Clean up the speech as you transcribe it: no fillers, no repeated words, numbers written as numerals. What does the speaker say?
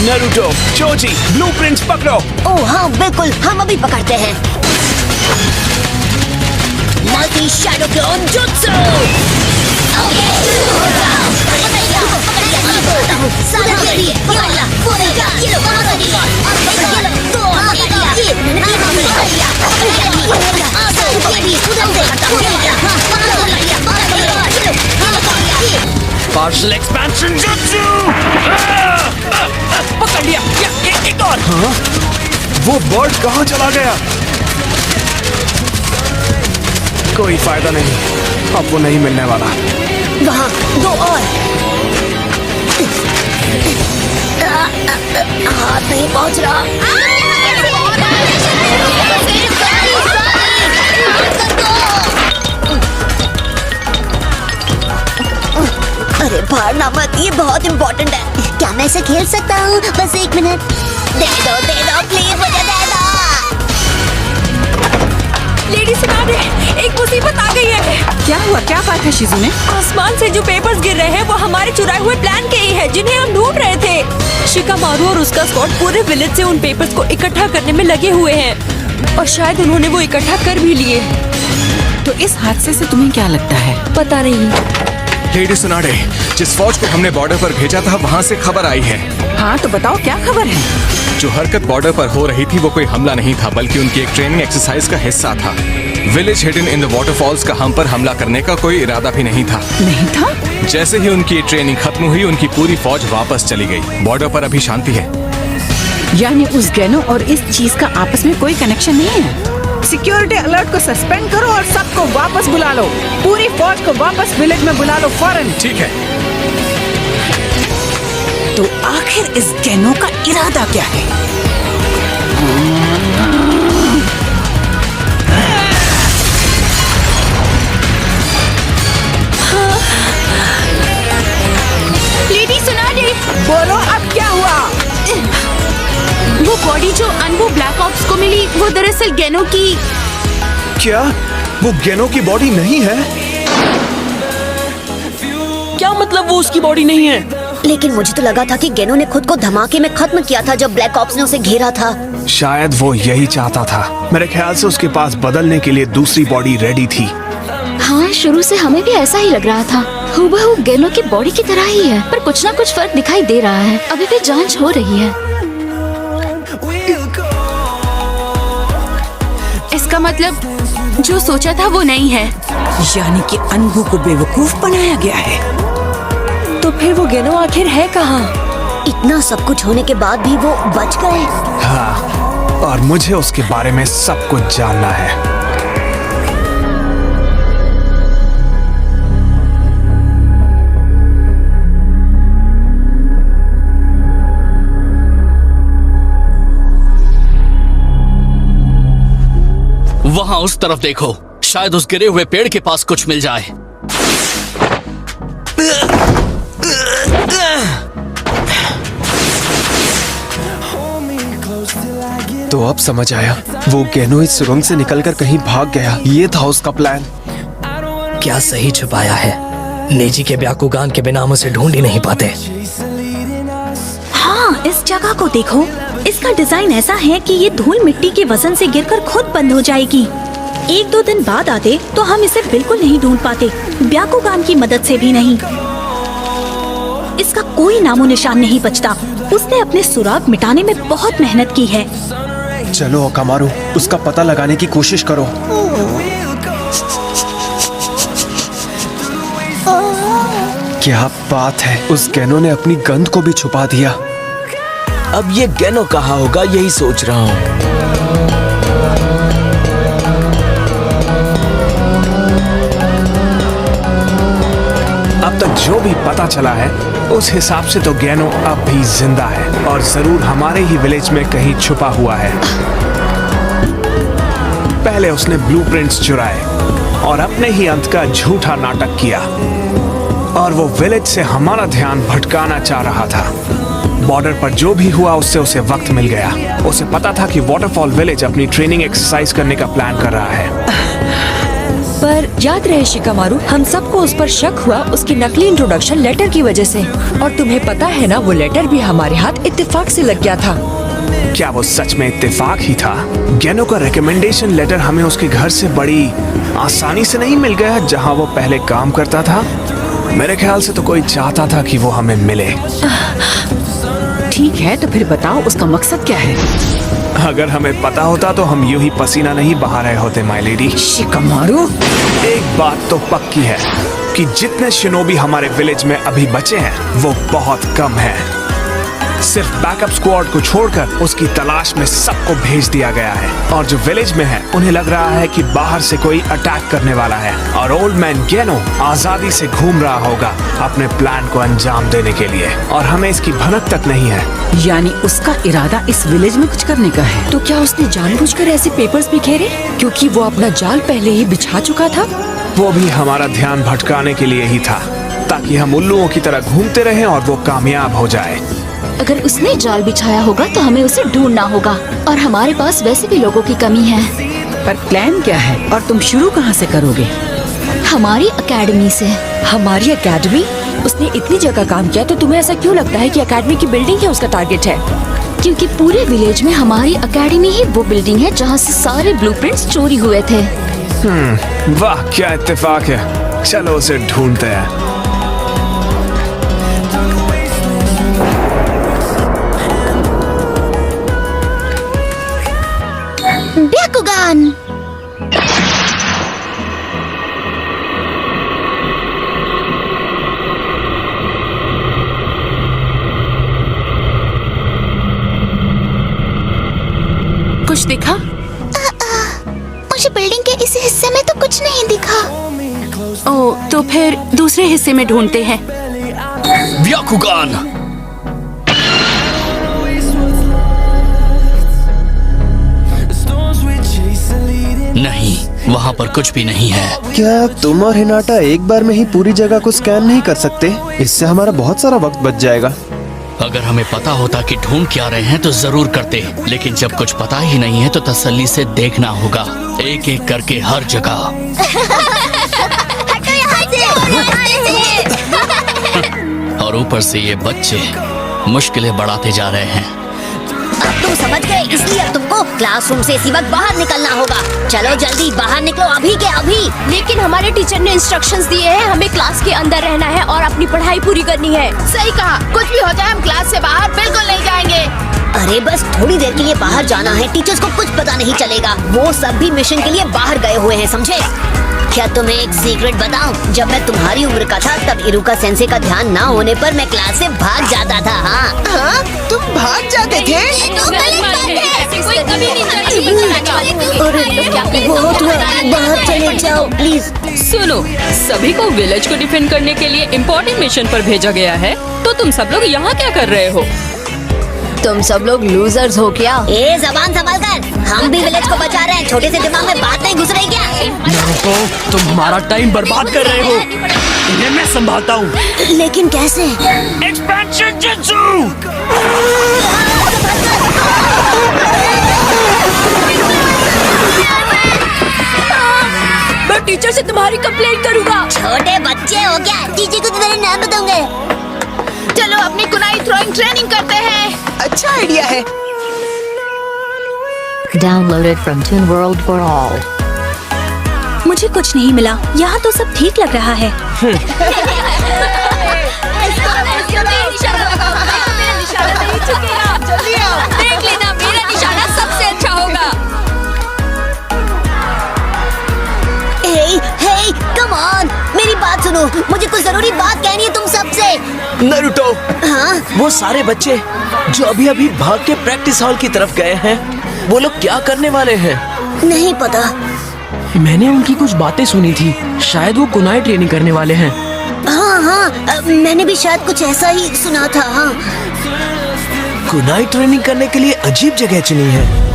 Naruto, Joji, blueprints पकड़ो। ओह हाँ बिल्कुल, हम अभी पकड़ते हैं। Multi shadow clone jutsu. Partial expansion jutsu. पकड़ लिया। एक और। हाँ? वो बर्ड कहाँ चला गया? कोई फायदा नहीं, अब वो नहीं मिलने वाला। वहाँ दो और। हाथ नहीं पहुँच रहा। अरे भागना मत, ये बहुत इम्पोर्टेंट है। क्या मैं इसे खेल सकता हूँ? बस 1 मिनट। दे दो प्लीज, मुझे दे दो। लेडी सिनारे, एक मुसीबत आ गई है। क्या हुआ? क्या बात है शिजुने? आसमान से जो पेपर्स गिर रहे हैं वो हमारे चुराए हुए प्लान के ही है, जिन्हें हम ढूंढ रहे थे। शिकामारू और उसका स्क्वाड पूरे विलेज से उन पेपर्स को इकट्ठा करने में लगे हुए हैं और शायद उन्होंने वो इकट्ठा कर भी लिए। तो इस हादसे से तुम्हें क्या लगता है? पता नहीं। लेडी सुनाडे, जिस फौज को हमने बॉर्डर पर भेजा था वहाँ से खबर आई है। हाँ तो बताओ क्या खबर है? जो हरकत बॉर्डर पर हो रही थी वो कोई हमला नहीं था, बल्कि उनकी एक ट्रेनिंग एक्सरसाइज का हिस्सा था। Village hidden in the waterfalls का हम पर हमला करने का कोई इरादा भी नहीं था। नहीं था? जैसे ही उनकी ट्रेनिंग खत्म हुई, उनकी पूरी फौज वापस चली गई। बॉर्डर पर अभी शांति है। यानी उस गैनो और इस चीज का आपस में कोई कनेक्शन नहीं है। सिक्योरिटी अलर्ट को सस्पेंड करो और सबको वापस बुला लो। पूरी फौज को वापस विलेज में बुला लो फौरन। ठीक है। तो आखिर इस गैनो का इरादा क्या है? लेडी सुनारे, बोलो अब क्या हुआ? वो बॉडी जो अनबू ब्लैक ऑप्स को मिली वो दरअसल गैनो की। क्या वो गैनो की बॉडी नहीं है? क्या मतलब वो उसकी बॉडी नहीं है? लेकिन मुझे तो लगा था कि गैनो ने खुद को धमाके में खत्म किया था जब ब्लैक ऑप्स ने उसे घेरा था। शायद वो यही चाहता था। मेरे ख्याल से उसके पास बदलने के लिए दूसरी बॉडी रेडी थी। हाँ, शुरू से हमें भी ऐसा ही लग रहा था। हूबहू गैनो की बॉडी की तरह ही है, पर कुछ ना कुछ फर्क दिखाई दे रहा है। अभी भी जांच हो रही है। इसका मतलब जो सोचा था वो नहीं है। यानी कि अनबू को बेवकूफ बनाया गया है। तो फिर वो गैनो आखिर है कहाँ? इतना सब कुछ होने के बाद भी वो बच गए। हाँ, और मुझे उसके बारे में सब कुछ जानना है। वहाँ उस तरफ देखो, शायद उस गिरे हुए पेड़ के पास कुछ मिल जाए। तो अब समझ आया, वो गैनो इस सुरंग से निकलकर कहीं भाग गया। ये था उसका प्लान। क्या सही छुपाया है? नेजी के ब्याकुगान के बिना हम उसे ढूंढ ही नहीं पाते। हाँ, इस जगह को देखो। इसका डिजाइन ऐसा है कि ये धूल मिट्टी के वजन से गिरकर खुद बंद हो जाएगी। 1-2 दिन बाद आते तो हम इसे बिल्कुल नहीं ढूंढ पाते, ब्याकुगान की मदद से भी नहीं। इसका कोई नामो निशान नहीं बचता। उसने अपने सुराग मिटाने में बहुत मेहनत की है। चलो ओकामारू, उसका पता लगाने की कोशिश करो। क्या बात है, उस गैनो ने अपनी गंध को भी छुपा दिया। अब ये गैनो कहाँ होगा, यही सोच रहा हूँ। अब तक जो भी पता चला है उस हिसाब से तो गैनो अब भी जिंदा है और जरूर हमारे ही विलेज में कहीं छुपा हुआ है। पहले उसने ब्लूप्रिंट्स चुराए और अपने ही अंत का झूठा नाटक किया और वो विलेज से हमारा ध्यान भटकाना चाह रहा था। बॉर्डर पर जो भी हुआ उससे उसे वक्त मिल गया। उसे पता था कि वाटरफॉल विलेज अपनी ट्रेनिंग एक्सरसाइज करने का प्लान कर रहा है। पर याद रहे शिकामारू, हम सबको उस पर शक हुआ उसकी नकली इंट्रोडक्शन लेटर की वजह से। और तुम्हें पता है ना, वो लेटर भी हमारे हाथ इत्तेफाक से लग गया था। क्या वो सच में इत्तेफाक ही था? गेनो का रिकमेंडेशन लेटर हमें उसके घर से बड़ी आसानी से नहीं मिल गया जहां वो पहले काम करता था। मेरे ख्याल से तो कोई चाहता था कि वो हमें मिले। ठीक है, तो फिर बताओ उसका मकसद क्या है? अगर हमें पता होता तो हम यूं ही पसीना नहीं बहा रहे होते माय लेडी। शिकामारू, एक बात तो पक्की है कि जितने शिनोबी हमारे विलेज में अभी बचे हैं वो बहुत कम हैं। सिर्फ बैकअप स्क्वाड को छोड़कर उसकी तलाश में सबको भेज दिया गया है। और जो विलेज में है उन्हें लग रहा है कि बाहर से कोई अटैक करने वाला है और ओल्ड मैन गेनो आजादी से घूम रहा होगा अपने प्लान को अंजाम देने के लिए, और हमें इसकी भनक तक नहीं है। यानी उसका इरादा इस विलेज में कुछ करने का है। तो क्या उसने जानबूझकर ऐसे पेपर्स बिखेरे क्योंकि वो अपना जाल पहले ही बिछा चुका था? वो भी हमारा ध्यान भटकाने के लिए ही था, ताकि हम उल्लुओं की तरह घूमते रहें और वो कामयाब हो जाए। अगर उसने जाल बिछाया होगा तो हमें उसे ढूंढना होगा, और हमारे पास वैसे भी लोगों की कमी है। पर प्लान क्या है और तुम शुरू कहाँ से करोगे? हमारी एकेडमी से। हमारी एकेडमी? उसने इतनी जगह काम किया तो तुम्हें ऐसा क्यों लगता है कि एकेडमी की बिल्डिंग ही उसका टारगेट है? क्योंकि पूरे विलेज में हमारी एकेडमी ही वो बिल्डिंग है जहाँ से सारे ब्लूप्रिंट्स चोरी हुए थे। वाह, क्या इत्तेफाक है। चलो उसे ढूंढते हैं। ब्याकुगान। कुछ दिखा? मुझे बिल्डिंग के इस हिस्से में तो कुछ नहीं दिखा। ओह, तो फिर दूसरे हिस्से में ढूंढते हैं। ब्याकुगान, नहीं, वहाँ पर कुछ भी नहीं है। क्या तुम और हिनाटा एक बार में ही पूरी जगह को स्कैन नहीं कर सकते? इससे हमारा बहुत सारा वक्त बच जाएगा। अगर हमें पता होता कि ढूंढ क्या रहे हैं तो जरूर करते, लेकिन जब कुछ पता ही नहीं है तो तसल्ली से देखना होगा, एक एक करके हर जगह। और ऊपर से ये बच्चे मुश्किलें बढ़ाते जा रहे हैं। अब तुम समझ गए, इसलिए अब तुमको क्लासरूम से इसी वक्त बाहर निकलना होगा। चलो जल्दी बाहर निकलो, अभी के अभी। लेकिन हमारे टीचर ने इंस्ट्रक्शंस दिए हैं, हमें क्लास के अंदर रहना है और अपनी पढ़ाई पूरी करनी है। सही कहा, कुछ भी हो जाए हम क्लास से बाहर बिल्कुल नहीं जाएंगे। अरे बस थोड़ी देर के लिए बाहर जाना है, टीचर्स को कुछ पता नहीं चलेगा। वो सब भी मिशन के लिए बाहर गए हुए हैं, समझे? क्या तुम्हें एक सीक्रेट बताऊं? जब मैं तुम्हारी उम्र का था तब इरुका सेंसे का ध्यान ना होने पर मैं क्लास से भाग जाता था। हाँ, तुम भाग जाते थे? बहुत हुआ, बाहर चले जाओ प्लीज। सुनो, सभी को विलेज को डिफेंड करने के लिए इम्पोर्टेंट मिशन पर भेजा गया है, तो तुम सब लोग यहाँ क्या कर रहे हो? तुम सब लोग लूजर्स हो क्या? ए जबान संभाल कर, हम भी विलेज को बचा रहे हैं। छोटे से दिमाग में बात नहीं घुस रही क्या? नारुतो, तुम हमारा टाइम बर्बाद कर रहे हो। इन्हें मैं संभालता हूँ। लेकिन कैसे? एक्सपेंशन जित्सु। मैं टीचर से तुम्हारी कंप्लेंट करूँगा। छोटे बच्चे हो क्या? टीचर को तुम्हारा नाम बताऊंगा। चलो अपनी कुनाई थ्रोइंग ट्रेनिंग करते हैं। अच्छा आइडिया है। Downloaded from Toon World for all. मुझे कुछ नहीं मिला। यहाँ तो सब ठीक लग रहा है। देख लेना, मेरा निशाना सबसे अच्छा होगा। हे, कम ऑन, मेरी बात सुनो, मुझे कुछ जरूरी बात कहनी है तुम सबसे। नारुतो, हाँ? वो सारे बच्चे जो अभी अभी भाग के प्रैक्टिस हॉल की तरफ गए हैं, वो लोग क्या करने वाले हैं? नहीं पता। मैंने उनकी कुछ बातें सुनी थी, शायद वो कुनाई ट्रेनिंग करने वाले हैं। हाँ, मैंने भी शायद कुछ ऐसा ही सुना था। हाँ, कुनाई ट्रेनिंग करने के लिए अजीब जगह चुनी है।